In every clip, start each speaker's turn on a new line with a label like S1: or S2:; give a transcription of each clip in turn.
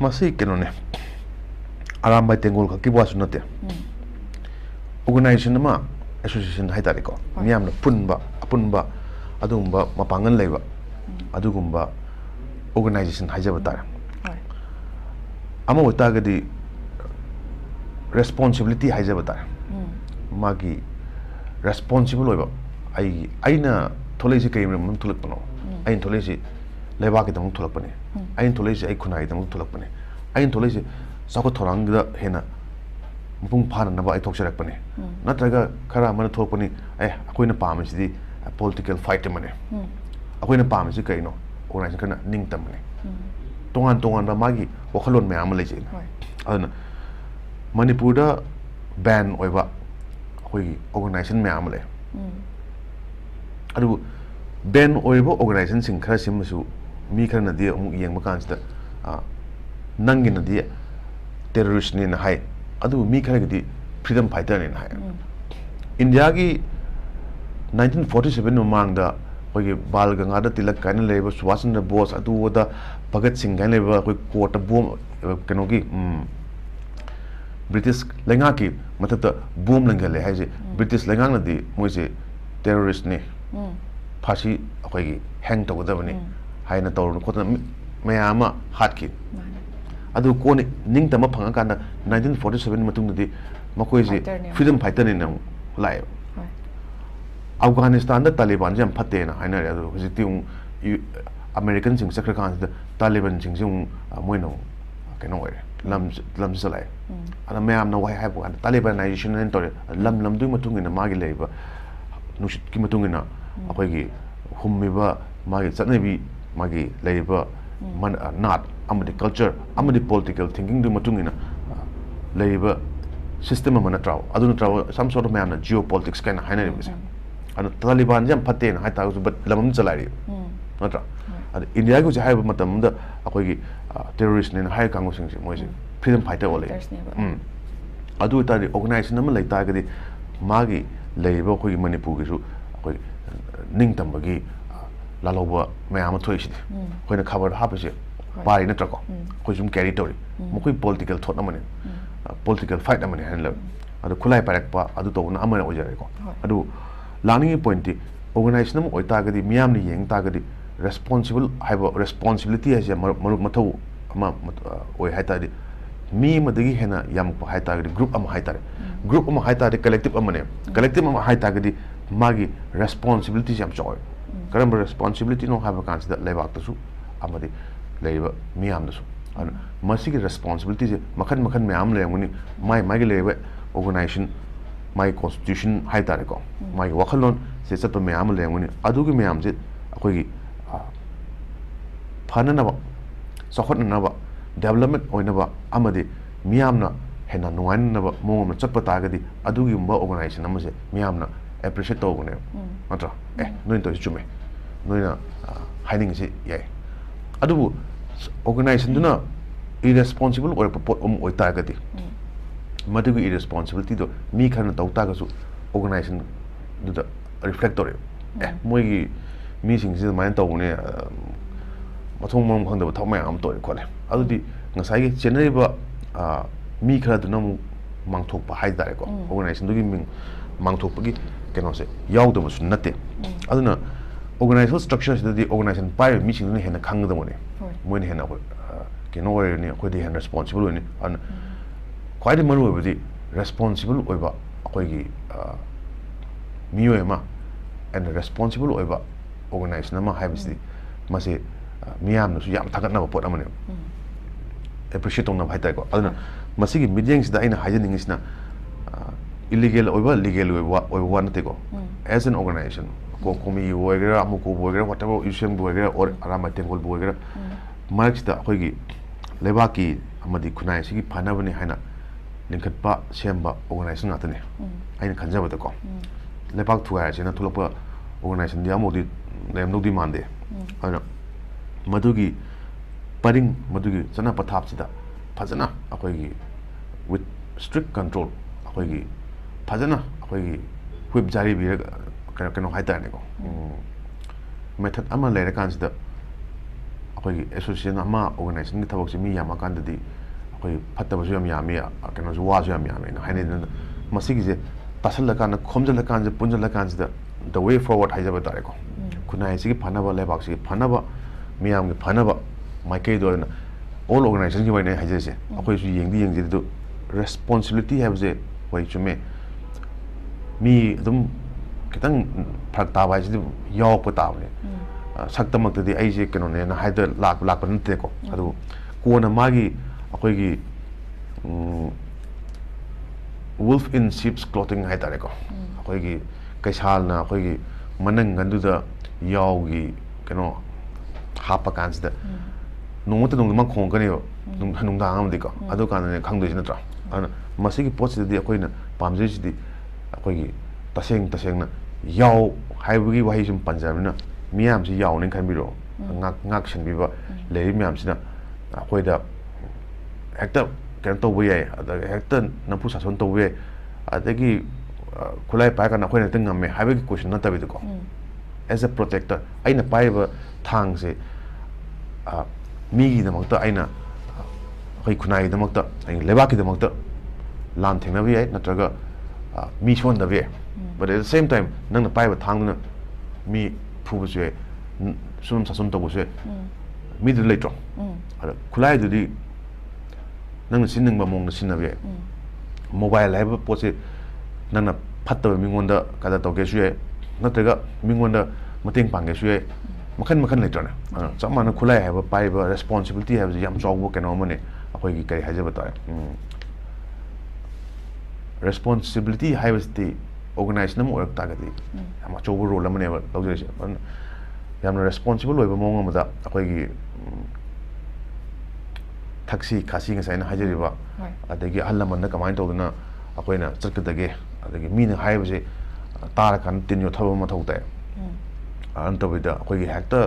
S1: masih kenone aram bai tengol ka kiwa sunate organization nama association hai tare ko miyam na punba adumba mapangan leiba adugumba organization hai jaba tare ama wata gadi responsibility hai jaba tare magi responsible oiba aina tholesi kai mam thulak pano ain tholesi leba ke dam thulak pane ain tholesi ai khunai dam thulak pane ain tholesi sako thorang da hena mupung phana na ba ai thokserak pane natraga khara man thok pani akoina pamisi political fight mane akoina pamisi kaino organization kana ningtam mane tongan ba magi wakhalon me am leje aduna manipur da ban oiba akoi organization me am le adu ban oiba organization sing khara simsu mi khara na di amuk yeng makan sida nangi na di terrorist ni na hai adu mi khara gi freedom fighter ni na hai india gi 1947 mamang da koi bal ganga da tilak kaina leba swasana boss adu da bhagat singh kaina leba koi court bom kano gi British lenga ki matata boom langale hai je British lenga na di moise terrorist ni phasi akoi gi hang to da bani hai na tawr ko mayama hat ki adu ko ni ning tama phanga kan 1947 matung di makoi je freedom fighter ni na lai Afghanistan da Taliban jam phatte na haina adu hojiti American sing sakra kan da Taliban sing sing moino keno oi lam salai ana mayam na wai hai bu Talibanization en tor lam du matung ina magi leiba nushit ki matung ina akoi gi hummi ba magi chatne bi magi leiba man not amadi culture amadi political thinking du matung ina leiba system amana traw aduna traw some sort of mayam na geopolitics kind haina ni anu Taliban jam phatte na hai ta su but lamam chalai ri natra adu India ko jai ba matam da akoi gi terrorist ne hai kango sing moi freedom fighter ole adu ta organization am lai ta ga di magi leiba ko gi manipur gi su akoi ningtam ba gi laloba mayam thoi si koina khabar ha pa se pai na tra ko ko sum carry tori mo koi political thought amane political fight amane han la adu khulai parak pa adu to na amana ojare ko adu lani point organization am oita ga di miyam ni yeng ta ga di responsible have responsibility as maru mathau ama oi hai ta di mi madagi hena yam pa hai ta ga di group am hai ta group am hai ta di collective amane collective am hai ta ga di magi responsibility jam joy karam responsibility no have kan da leba ta su amadi leba miyam da su an masi gi responsibility je makhan miyam le nguni mai gi leba organization my constitution hai ta ko my wakhalon se chat miyam le nguni adu gi miyam je akoi gi phana na ba sokhot na ba development oina ba amadi miyam na hena nuan na ba mongom na chat pa ta ga di adu gi umba organization am se miyam na appreciate to gune matra noin to chume noina hiding si yai adu organization duna irresponsible or pot oita ga di madu irresponsibility do mi khana tauta ga su organization du da reflector moi gi mi sing si mai tau ne mathong mom khang da thau mai am to ko le adu di ngasai gi chenai ba mi khara du na mu mangthok pa hai da ko organization du gi ming mangthok pa gi keno se yaw da su nate aduna organizational structures da di organization pai mi sing ne hena khang da mo ne moi ne hena ko keno ore ne ko di hen responsible ne an quite maru di responsible oiba akoi gi miyoema and responsible oiba organization ma haibisi mase miyam na su yam thagat na pot amane appreciate on na bhai tai ko aduna masi gi meeting sida ina hajening isna illegal oiba legal oiba na te ko as an organization ko komi oigera amuko oigera whatever issue oigera or arama tengol oigera mark sida akoi gi leba ki amadi khunai sigi phana bani haina lingkhatpa semba organization atane aina khanjaba da ko lepak thuai chena thulapa organization dia modi lem no demand ana madugi paring madugi chana pathap sida phajana akoi gi with strict control akoi gi phajana akoi gi whip jari bi kano hai ta ne ko method ama le kan sida ꯑꯩꯈꯣꯏꯒꯤ association ꯑꯃ ꯑꯣꯔꯒꯅꯥꯏꯖꯦꯁꯟꯒꯤ ꯊꯕꯛꯁꯦ ꯃꯤ ꯌꯥꯝꯃꯀꯥꯟꯗꯗꯤ ꯑꯩꯈꯣꯏ ꯐꯠꯇꯕꯁꯨ ꯌꯥꯝ ꯌꯥꯝꯃꯤ ꯀꯩꯅꯣꯁꯨ ꯋꯥꯁꯨ ꯌꯥꯝ ꯌꯥꯝꯃꯦꯅ ꯍꯥꯏꯅꯩꯗꯅ ꯃꯁꯤꯒꯤꯁꯦ ꯇꯥꯁꯜꯂꯀꯥꯟꯗ ꯈꯣꯝꯖꯤꯜꯂꯀꯥꯟꯁꯦ ꯄꯨꯟꯁꯤꯜꯂꯀꯥꯟꯁꯤꯗ ꯗ ꯋꯦ ꯐꯣꯔꯋꯥꯔꯗ ꯍꯥꯏꯖꯕ ꯇꯥꯔꯦꯀꯣ ꯈꯨꯟꯅꯥꯏꯁꯤꯒꯤ ꯐꯅꯕ ꯂꯩꯕꯥꯛꯁꯤꯒꯤ ꯐꯅꯕ ꯃꯤꯌꯥꯝꯒꯤ ꯐꯅꯕ ꯃꯥꯏꯀꯩꯗꯣ ꯑꯗꯨꯅ ꯑꯣꯜ ꯑꯣꯔꯒꯅꯥꯏꯖꯦꯁꯟꯒꯤ ꯑꯣꯏꯅ ꯑꯩ ꯍꯥꯏꯖꯔꯤꯁꯦ ꯑꯩꯈꯣꯏꯁꯨ ꯌꯦꯡꯖꯩ ꯑꯗꯨ ꯔꯦꯁꯄꯣꯟꯁꯤꯕꯤꯂꯤꯇꯤ ꯍꯥꯏꯕꯁꯦ ꯍꯣꯏ ꯆꯨꯝꯃꯦ ꯃꯤ ꯑꯗꯨꯝ ꯈꯤꯇꯪ ꯐꯔꯛ ꯇꯥꯕ ꯍꯥꯏꯁꯤꯗꯤ ꯌꯥꯎꯔꯛꯄ ꯇꯥꯕꯅꯦ ꯁꯛꯇꯃꯛꯇꯗꯤ ꯑꯩꯁꯦ ꯀꯩꯅꯣꯅꯦꯅ ꯍꯥꯏꯗ ꯂꯥꯛꯄ ꯅꯠꯇꯦꯀꯣ ꯑꯗꯨ ꯀꯣꯟꯅ ꯃꯥꯒꯤ ꯑꯩꯈꯣꯏꯒꯤ wolf in sheep's clothing ꯍꯥꯏꯇꯥꯔꯦꯀꯣ ꯑꯩꯈꯣꯏꯒꯤ ꯀꯩꯁꯥꯜꯅ ꯑꯩꯈꯣꯏꯒꯤ ꯃꯅꯪꯒꯟꯗꯨꯗ ꯌꯥꯎꯒꯤ ꯀꯩꯅꯣ ꯍꯥꯞꯄ ꯀꯥꯟꯁꯤꯗ ꯅꯣꯡꯃꯇ ꯅꯣꯡꯃ ꯈꯣꯡꯉꯛꯀꯅꯦꯕ ꯅꯨꯡꯗꯥꯡ ꯑꯃꯗꯤꯀꯣ ꯑꯗꯨ ꯀꯥꯟꯗꯅꯦ ꯈꯪꯗꯣꯏꯁꯤ ꯅꯠꯇ꯭ꯔꯥ ꯑꯗꯨꯅ ꯃꯁꯤꯒꯤ ꯄꯣꯠꯁꯤꯗꯗꯤ ꯑꯩꯈꯣꯏꯅ ꯄꯥꯝꯖꯔꯤꯁꯤꯗꯤ ꯑꯩꯈꯣꯏꯒꯤ ꯇꯁꯦꯡꯅ ꯌꯥꯎ ꯍꯥꯏꯕꯒꯤ ꯋꯥꯍꯩ ꯁꯨꯝ ꯄꯟꯖꯕꯅꯤꯅ ꯃꯤꯌꯥꯝꯁꯤ ꯌꯥꯎꯅꯦ ꯈꯟꯕꯤꯔꯣ ꯉꯥꯛ ꯁꯦꯟꯕꯤꯕ ꯂꯩꯔꯤꯕ ꯃꯌꯥꯝꯁꯤꯅ ꯑꯩꯈꯣꯏꯗ ꯍꯦꯛꯇ ꯀꯩꯅꯣ ꯇꯧꯕ ꯌꯥꯏ ꯑꯗꯒꯤ ꯍꯦꯛꯇ ꯅꯝꯐꯨ ꯁꯥꯁꯣꯟ ꯇꯧꯕ ꯌꯥꯏ ꯑꯗꯒꯤ ꯈꯨꯠꯂꯥꯏ ꯄꯥꯏꯔꯀꯥꯟꯗ ꯑꯩꯈꯣꯏꯅ ꯍꯦꯛꯇ ꯉꯝꯃꯦ ꯍꯥꯏꯕꯒꯤ ꯀꯣꯏꯁꯟ ꯅꯠꯇꯕꯤꯗꯀꯣ ꯑꯦꯖ ꯑ ꯄ꯭ꯔꯣꯇꯦꯛꯇꯔ ꯑꯩꯅ ꯄꯥꯏꯔꯤꯕ ꯊꯥꯡꯁꯦ ꯃꯤꯒꯤꯗꯃꯛꯇ ꯑꯩꯅ ꯑꯩꯈꯣꯏ ꯈꯨꯟꯅꯥꯏꯒꯤꯗꯃꯛꯇ ꯑꯩ ꯂꯩꯕꯥꯛꯀꯤꯗꯃꯛꯇ ꯂꯥꯟ ꯊꯦꯡꯅꯕ ꯌꯥꯏ ꯅꯠꯇ꯭ꯔꯒ ꯃꯤ ꯁꯣꯟꯗꯕ ꯌꯥꯏ ꯕꯠ ꯑꯦꯠ ꯗ ꯁꯦꯝ ꯇꯥꯏꯝ ꯅꯪꯅ ꯄꯥꯏꯕ ꯊꯥꯡꯗꯨꯅ ꯃꯤ ꯐꯨꯕꯁꯨ ꯌꯥꯏ ꯁꯨꯝ ꯁꯥꯁꯣꯟ ꯇꯧꯕꯁꯨ ꯌꯥꯏ ꯃꯤꯗꯨ ꯂꯩꯇ꯭ꯔꯣ ꯑꯗ ꯈꯨꯠꯂꯥꯏꯗꯨꯗꯤ ꯅꯪꯅ ꯁꯤꯖꯤꯟꯅꯤꯡꯕ ꯃꯑꯣꯡꯗ ꯁꯤꯖꯤꯟꯅꯕ ꯌꯥꯏ ꯃꯣꯕꯥꯏꯜ ꯍꯥꯏꯕ ꯄꯣꯠꯁꯦ ꯅꯪꯅ ꯐꯠꯇꯕ ꯃꯤꯉꯣꯟꯗ ꯀꯗꯔ ꯇꯧꯒꯦꯁꯨ ꯌꯥꯏ ꯅꯠꯇ꯭ꯔꯒ ꯃꯤꯉꯣꯟꯗ ꯃꯇꯦꯡ ꯄꯥꯡꯒꯦꯁꯨ ꯌꯥꯏ ꯃꯈꯟ ꯂꯩꯇ꯭ꯔꯅꯦ ꯆꯞ ꯃꯥꯟꯅ ꯈꯨꯠꯂꯥꯏ ꯍꯥꯏꯕ ꯄꯥꯏꯔꯤꯕ ꯔꯦꯁꯄꯣꯟꯁꯤꯕꯤꯂꯤꯇꯤ ꯍꯥꯏꯕꯁꯤ ꯌꯥꯝ ꯆꯥꯎꯕ ꯀꯩꯅꯣ ꯑꯃꯅꯦ ꯑꯩꯈꯣꯏꯒꯤ ꯀꯔꯤ ꯍꯥꯏꯖꯕ ꯇꯥꯔꯦ ꯔꯦꯁꯄꯣꯟꯁꯤꯕꯤꯂꯤꯇꯤ ꯍꯥꯏꯕꯁꯤꯗꯤ ꯑꯣꯔꯒꯅꯥꯏꯖꯦꯁꯟ ꯑꯃ ꯑꯣꯏꯔꯛ ꯇꯥꯔꯒꯗꯤ ꯌꯥꯝ ꯑꯆꯧꯕ ꯔꯣꯜ ꯑꯃꯅꯦꯕ ꯂꯧꯖꯔꯤꯁꯦ ꯑꯗꯨꯅ ꯌꯥꯝꯅ ꯔꯦꯁꯄꯣꯟꯁꯤꯕꯜ ꯑꯣꯏꯕ ꯃꯑꯣꯡ ꯑꯃꯗ ꯑꯩꯈꯣꯏꯒꯤ ꯊꯛꯁꯤ ꯈꯥꯁꯤ ꯉꯁꯥꯏ ꯑꯩꯅ ꯍꯥꯏꯖꯔꯤꯕ ꯑꯗꯒꯤ ꯑꯍꯜ ꯂꯃꯟꯗ ꯀꯃꯥꯏꯅ ꯇꯧꯗꯅ ꯑꯩꯈꯣꯏꯅ ꯆꯠꯀꯗꯒꯦ ꯑꯗꯒꯤ ꯃꯤꯅ ꯍꯥꯏꯕꯁꯦ ꯇꯥꯔꯀꯥꯟꯗ ꯇꯤꯟ ꯌꯣꯠꯊꯕ ꯃꯊꯧ ꯇꯥꯏ ꯅꯠꯇꯕꯤꯗ ꯑꯩꯈꯣꯏꯒꯤ ꯍꯦꯛꯇ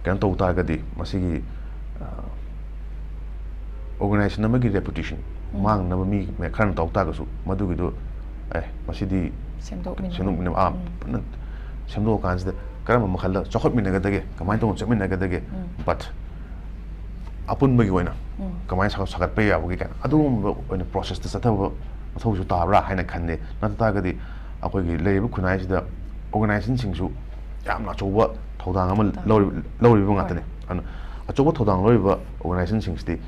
S1: ꯀꯩꯅꯣ ꯇꯧ ꯇꯥꯔꯒꯗꯤ ꯃꯁꯤꯒꯤ ꯑꯣꯔꯒꯅꯥꯏꯖꯦꯁꯟ ꯑꯃꯒꯤ ꯔꯦꯄꯨꯇꯦꯁꯟ ꯃꯥꯡꯅꯕ ꯃꯤ ꯈꯔꯅ ꯇꯧ ꯇꯥꯔꯒꯁꯨ ꯃꯗꯨꯒꯤꯗꯣ ꯃꯁꯤꯗꯤ ꯁꯦꯝꯗꯣꯛꯃꯤꯟꯅꯕ ꯄꯨꯟꯅ ꯁꯦꯝꯗꯣꯛꯑꯀꯥꯟꯁꯤꯗ ꯀꯔꯝꯕ ꯃꯈꯜꯗ ꯆꯥꯎꯈꯠꯃꯤꯟꯅꯒꯗꯒꯦ ꯀꯃꯥꯏꯅ ꯇꯧꯅ ꯆꯠꯃꯤꯟꯅꯒꯗꯒꯦ ꯕꯠ ꯑꯄꯨꯟꯕꯒꯤ ꯑꯣꯏꯅ ꯀꯃꯥꯏꯅ ꯁꯥꯒꯠꯄ ꯌꯥꯕꯒꯦ ꯀꯥꯏꯅ ꯑꯗꯨꯒꯨꯝꯕ ꯑꯣꯏꯅ ꯄ꯭ꯔꯣꯁꯦꯁꯇ ꯆꯠꯊꯕ ꯃꯊꯧꯁꯨ ꯇꯥꯕ꯭ꯔꯥ ꯍꯥꯏꯅ ꯈꯟꯗꯦ ꯅꯠꯇ ꯇꯥꯔꯒꯗꯤ ꯑꯩꯈꯣꯏꯒꯤ ꯂꯩꯔꯤꯕ ꯈꯨꯟꯅꯥꯏꯁꯤꯗ ꯑꯣꯔꯒꯅꯥꯏꯖꯦꯁꯟꯁꯤꯡꯁꯨ ꯌꯥꯝꯅ ꯑꯆꯧꯕ ꯊꯧꯗꯥꯡ ꯑꯃ ꯂꯧꯔꯤꯕ ꯉꯥꯛꯇꯅꯤ ꯑꯗꯨꯅ ꯑꯆꯧꯕ ꯊꯧꯗꯥꯡ ꯂꯧꯔꯤꯕ ꯑꯣꯔꯒꯅꯥꯏꯖꯦꯁꯟꯁꯤꯡꯁꯤꯗꯤ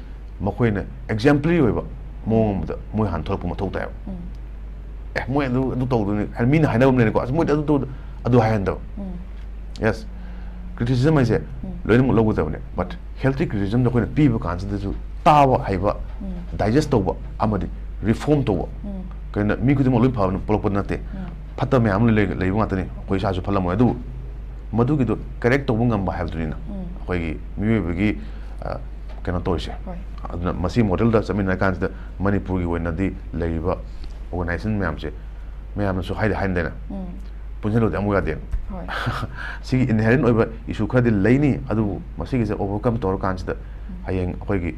S1: ꯃꯈꯣꯏꯅ ꯑꯦꯛꯖꯥꯝꯄꯂꯔꯤ ꯑꯣꯏꯕ ꯃꯑꯣꯡ ꯑꯃꯗ ꯃꯣꯏ ꯍꯥꯟꯅ ꯊꯣꯛꯂꯛꯄ ꯃꯊꯧ ꯇꯥꯏꯕ ꯃꯣꯏ ꯑꯗꯨ ꯇꯧꯗꯣꯏꯅꯤ ꯃꯤꯅ ꯍꯥꯏꯅꯕ ꯂꯩꯅꯀꯣ ꯑꯁ ꯃꯣꯏꯗꯤ ꯑꯗꯨ ꯍꯥꯏꯍꯟꯗꯕ ꯌꯦꯁ ꯀ꯭ꯔꯤꯇꯤꯁꯤꯖꯝ ꯍꯥꯏꯁꯦ ꯂꯣꯏꯅꯃꯛ ꯂꯧꯒꯗꯕꯅꯦ ꯕꯠ ꯍꯦꯜꯊꯤ ꯀ꯭ꯔꯤꯇꯤꯁꯤꯖꯝꯗ ꯑꯩꯈꯣꯏꯅ ꯄꯤꯕ ꯀꯥꯟꯁꯤꯗꯁꯨ ꯇꯥꯕ ꯍꯩꯕ ꯗꯥꯏꯖꯦꯁ ꯇꯧꯕ ꯑꯃꯗꯤ ꯔꯤꯐꯣꯔꯝ ꯇꯧꯕ ꯀꯩꯅꯣ ꯃꯤ ꯈꯨꯗꯤꯡꯃꯛ ꯂꯣꯏ ꯐꯕ ꯄꯣꯛꯂꯛꯄ ꯅꯠꯇꯦ ꯐꯠꯇꯕ ꯃꯌꯥꯝ ꯑꯃ ꯂꯩꯕ ꯉꯥꯛꯇꯅꯤ ꯑꯩꯈꯣꯏ ꯏꯁꯥꯁꯨ ꯐꯠꯂꯝꯃꯣꯏ ꯑꯗꯨꯕꯨ ꯃꯗꯨꯒꯤꯗꯣ ꯀꯔꯦꯛ ꯇꯧꯕ ꯉꯝꯕ ꯍꯥꯏꯕꯗꯨꯅꯤꯅ ꯑꯩꯈꯣꯏꯒꯤ ꯃꯤꯑꯣꯏꯕꯒꯤ ꯀꯩꯅꯣ ꯇꯧꯔꯤꯁꯦ ꯑꯗꯨꯅ ꯃꯁꯤ ꯃꯣꯗꯦꯜꯗ ꯆꯠꯃꯤꯟꯅꯔ ꯀꯥꯟꯁꯤꯗ ꯃꯅꯤꯄꯨꯔꯒꯤ ꯑꯣꯏꯅꯗꯤ ꯂꯩꯔꯤꯕ ꯑꯣꯔꯒꯅꯥꯏꯖꯦꯁꯟ ꯃꯌꯥꯝꯁꯦ ꯃꯌꯥꯝꯅꯁꯨ ꯍꯥꯏꯗꯅ ꯄꯨꯟꯁꯤꯜꯂꯨꯗꯤ ꯑꯃꯨꯛ ꯌꯥꯗꯦ ꯁꯤꯒꯤ ꯏꯟꯍꯦꯔꯦꯟ ꯑꯣꯏꯕ ꯏꯁꯨ ꯈꯔꯗꯤ ꯂꯩꯅꯤ ꯑꯗꯨꯕꯨ ꯃꯁꯤꯒꯤꯁꯦ ꯑꯣꯚꯔꯀꯝ ꯇꯧꯔꯀꯥꯟꯁꯤꯗ ꯍꯌꯦꯡ ꯑꯩꯈꯣꯏꯒꯤ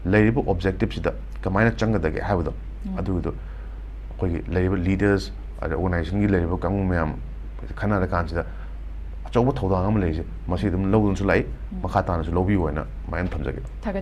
S1: ꯂꯩꯔꯤꯕ ꯑꯣꯕꯖꯦꯛꯇꯤꯞꯁꯤꯗ ꯀꯃꯥꯏꯅ ꯆꯪꯒꯗꯒꯦ ꯍꯥꯏꯕꯗꯣ ꯑꯗꯨꯒꯤꯗꯣ ꯑꯩꯈꯣꯏꯒꯤ ꯂꯩꯔꯤꯕ ꯂꯤꯗꯔꯁ ꯑꯗꯩ ꯑꯣꯔꯒꯅꯥꯏꯖꯦꯁꯟꯒꯤ ꯂꯩꯔꯤꯕ ꯀꯥꯡꯕꯨ ꯃꯌꯥꯝ ꯈꯟꯅꯔꯀꯥꯟꯁꯤꯗ ꯑꯆꯧꯕ ꯊꯧꯗꯥꯡ ꯑꯃ ꯂꯩꯔꯤꯁꯦ ꯃꯁꯤ ꯑꯗꯨꯝ ꯂꯧꯗꯨꯅꯁꯨ ꯂꯥꯛꯏ ꯃꯈꯥ ꯇꯥꯅꯁꯨ ꯂꯧꯕꯤꯌꯨ ꯍꯥꯏꯅ ꯊꯝꯖꯒꯦ